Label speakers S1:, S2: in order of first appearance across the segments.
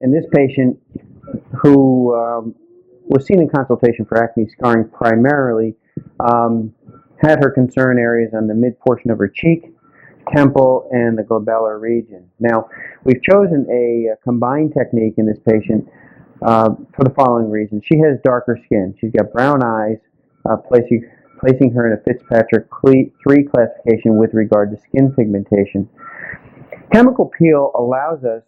S1: in this patient who was seen in consultation for acne scarring primarily, had her concern areas on the mid portion of her cheek, temple, and the glabellar region. Now, we've chosen a combined technique in this patient for the following reasons. She has darker skin. She's got brown eyes, placing her in a Fitzpatrick 3 classification with regard to skin pigmentation. Chemical peel allows us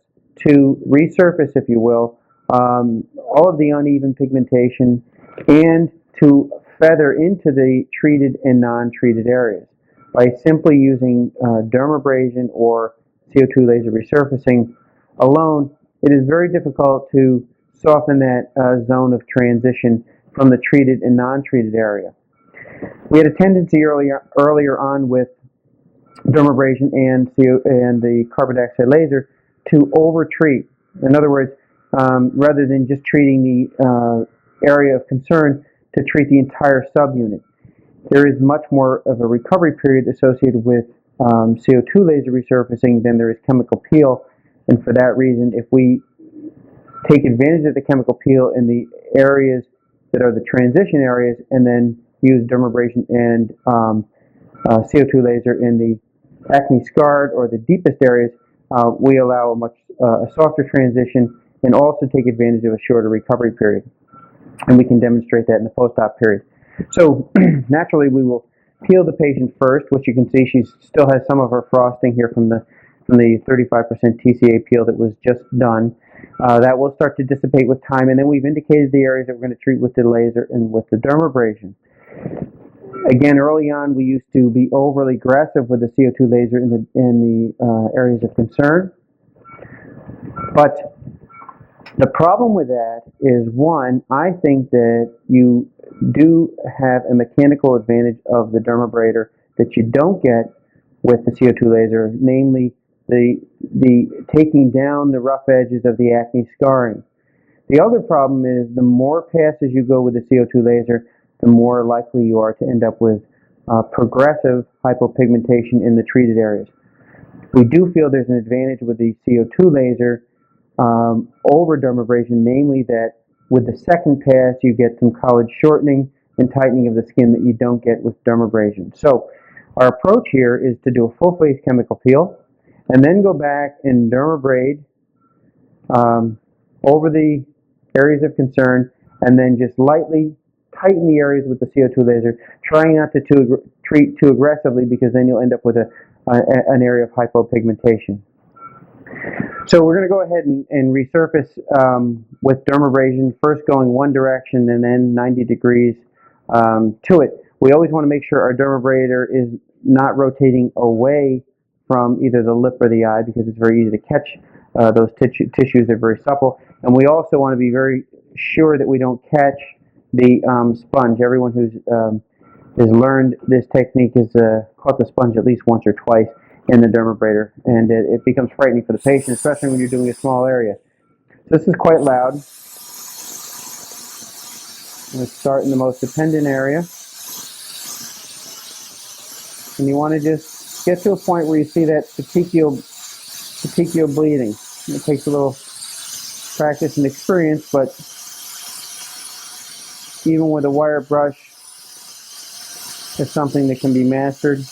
S1: to resurface, if you will, all of the uneven pigmentation and to feather into the treated and non-treated areas. By simply using dermabrasion or CO2 laser resurfacing alone, it is very difficult to soften that zone of transition from the treated and non-treated area. We had a tendency earlier on with dermabrasion and the carbon dioxide laser to over-treat. In other words, rather than just treating the area of concern, to treat the entire subunit. There is much more of a recovery period associated with CO2 laser resurfacing than there is chemical peel, and for that reason, if we take advantage of the chemical peel in the areas that are the transition areas and then use dermabrasion and CO2 laser in the acne scarred or the deepest areas, we allow a softer transition and also take advantage of a shorter recovery period. And we can demonstrate that in the post-op period. So naturally, we will peel the patient first, which you can see she still has some of her frosting here from the 35% TCA peel that was just done. That will start to dissipate with time, and then we've indicated the areas that we're going to treat with the laser and with the dermabrasion. Again, early on, we used to be overly aggressive with the CO2 laser in the areas of concern, but the problem with that is, one, I think that you do have a mechanical advantage of the dermabrader that you don't get with the CO2 laser, namely the taking down the rough edges of the acne scarring. The other problem is the more passes you go with the CO2 laser, the more likely you are to end up with progressive hypopigmentation in the treated areas. We do feel there's an advantage with the CO2 laser over dermabrasion, namely that with the second pass you get some collagen shortening and tightening of the skin that you don't get with dermabrasion. So our approach here is to do a full face chemical peel and then go back and dermabrade over the areas of concern and then just lightly tighten the areas with the CO2 laser, trying not to treat too aggressively because then you'll end up with an area of hypopigmentation. So we're going to go ahead and resurface with dermabrasion, first going one direction and then 90 degrees to it. We always want to make sure our dermabrader is not rotating away from either the lip or the eye because it's very easy to catch. Those tissues are very supple. And we also want to be very sure that we don't catch the sponge. Everyone who's has learned this technique has caught the sponge at least once or twice in the dermabrader, and it becomes frightening for the patient, especially when you're doing a small area. So this is quite loud. Let's start in the most dependent area. And you want to just get to a point where you see that petechial bleeding. It takes a little practice and experience, but even with a wire brush, it's something that can be mastered.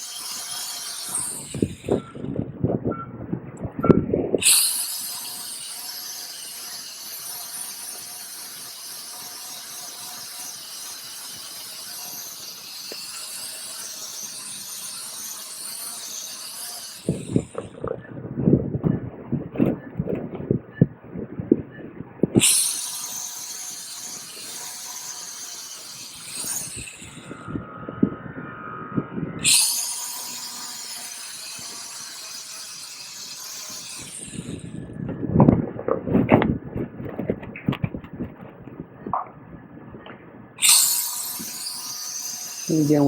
S1: And again,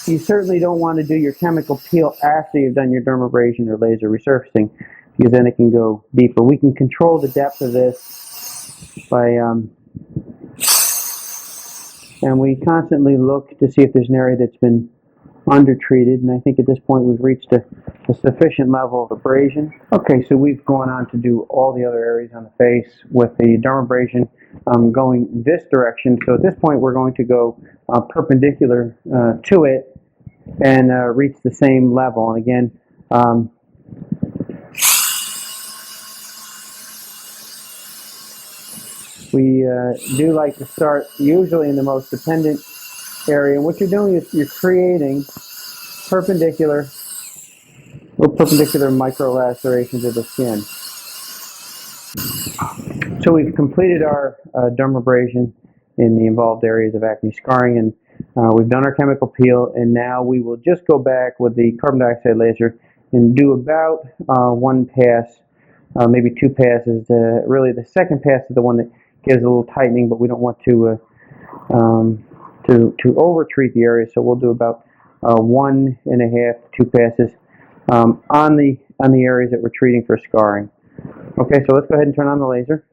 S1: you certainly don't want to do your chemical peel after you've done your dermabrasion or laser resurfacing because then it can go deeper. We can control the depth of this by, and we constantly look to see if there's an area that's been undertreated, and I think at this point we've reached a sufficient level of abrasion. Okay, so we've gone on to do all the other areas on the face with the dermabrasion going this direction. So at this point we're going to go perpendicular to it and reach the same level. And again, we do like to start usually in the most dependent area. And what you're doing is you're creating perpendicular micro lacerations of the skin. So we've completed our dermabrasion in the involved areas of acne scarring, and we've done our chemical peel, and now we will just go back with the carbon dioxide laser and do about one pass, maybe two passes. Really, the second pass is the one that gives a little tightening, but we don't want to over-treat the area, so we'll do about 1.5 to 2 passes on the areas that we're treating for scarring. Okay, so let's go ahead and turn on the laser.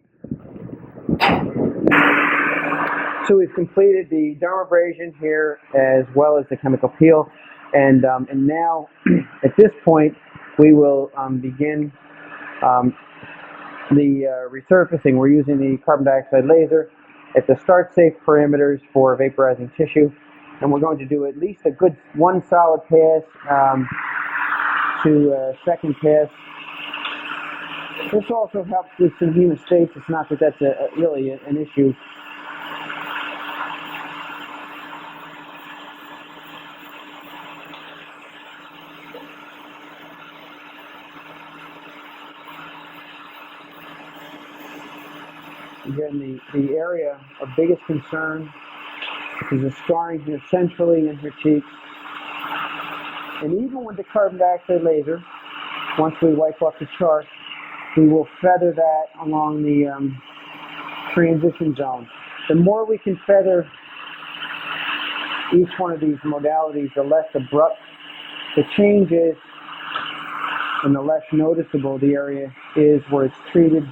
S1: So we've completed the dermabrasion here as well as the chemical peel, and now at this point we will begin the resurfacing. We're using the carbon dioxide laser at the start safe parameters for vaporizing tissue, and we're going to do at least a good one solid pass to second pass. This also helps with some hemostasis, not that that's really an issue. Again, the area of biggest concern is the scarring here centrally in her cheeks. And even with the carbon dioxide laser, once we wipe off the chart, we will feather that along the transition zone. The more we can feather each one of these modalities, the less abrupt the change is and the less noticeable the area is where it's treated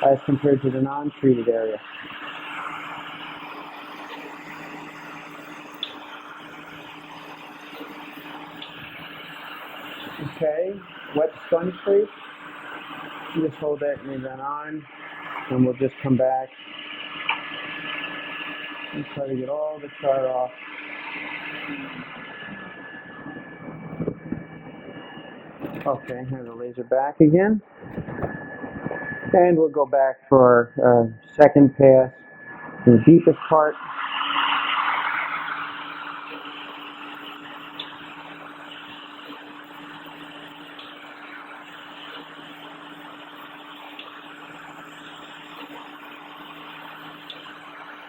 S1: as compared to the non-treated area. Okay, wet sponge crease. You just hold that and then on, and we'll just come back and try to get all the char off. Okay, here's the laser back again. And we'll go back for our second pass, the deepest part.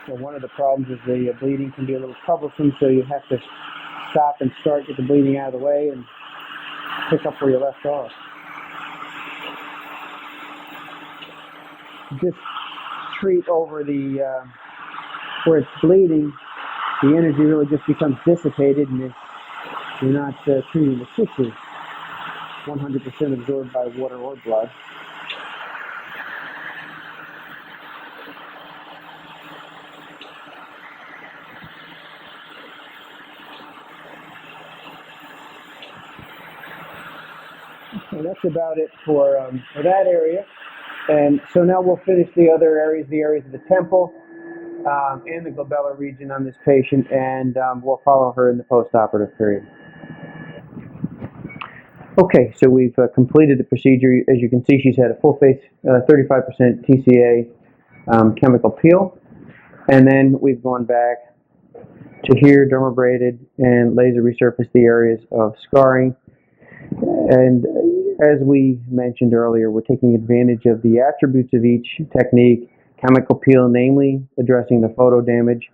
S1: So one of the problems is the bleeding can be a little troublesome, so you have to stop and start, get the bleeding out of the way, and pick up where you left off. Just treat over the where it's bleeding, the energy really just becomes dissipated, and you're not treating the tissue. 100% absorbed by water or blood. So that's about it for that area. And so now we'll finish the other areas, the areas of the temple and the glabellar region on this patient, and we'll follow her in the post-operative period. Okay, so we've completed the procedure. As you can see, she's had a full face 35% TCA chemical peel, and then we've gone back to here, dermabraded, and laser resurfaced the areas of scarring. And as we mentioned earlier, we're taking advantage of the attributes of each technique. Chemical peel, namely addressing the photo damage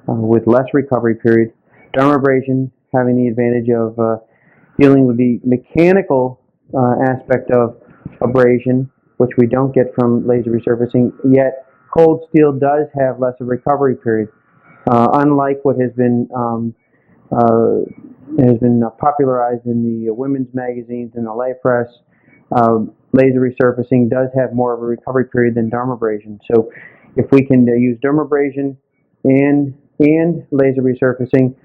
S1: with less recovery period. Dermabrasion, having the advantage of dealing with the mechanical aspect of abrasion, which we don't get from laser resurfacing, yet cold steel does have less of a recovery period. Unlike what has been popularized in the women's magazines and the lay press, laser resurfacing does have more of a recovery period than dermabrasion. So if we can use dermabrasion and laser resurfacing,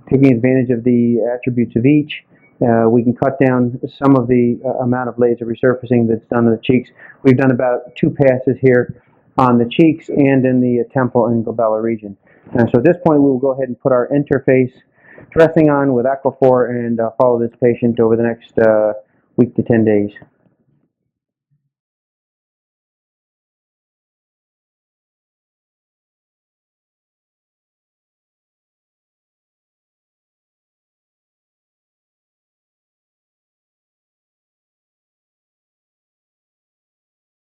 S1: taking advantage of the attributes of each. We can cut down some of the amount of laser resurfacing that's done on the cheeks. We've done about 2 passes here on the cheeks and in the temple and glabella region. So at this point, we will go ahead and put our interface dressing on with Aquaphor and follow this patient over the next week to 10 days.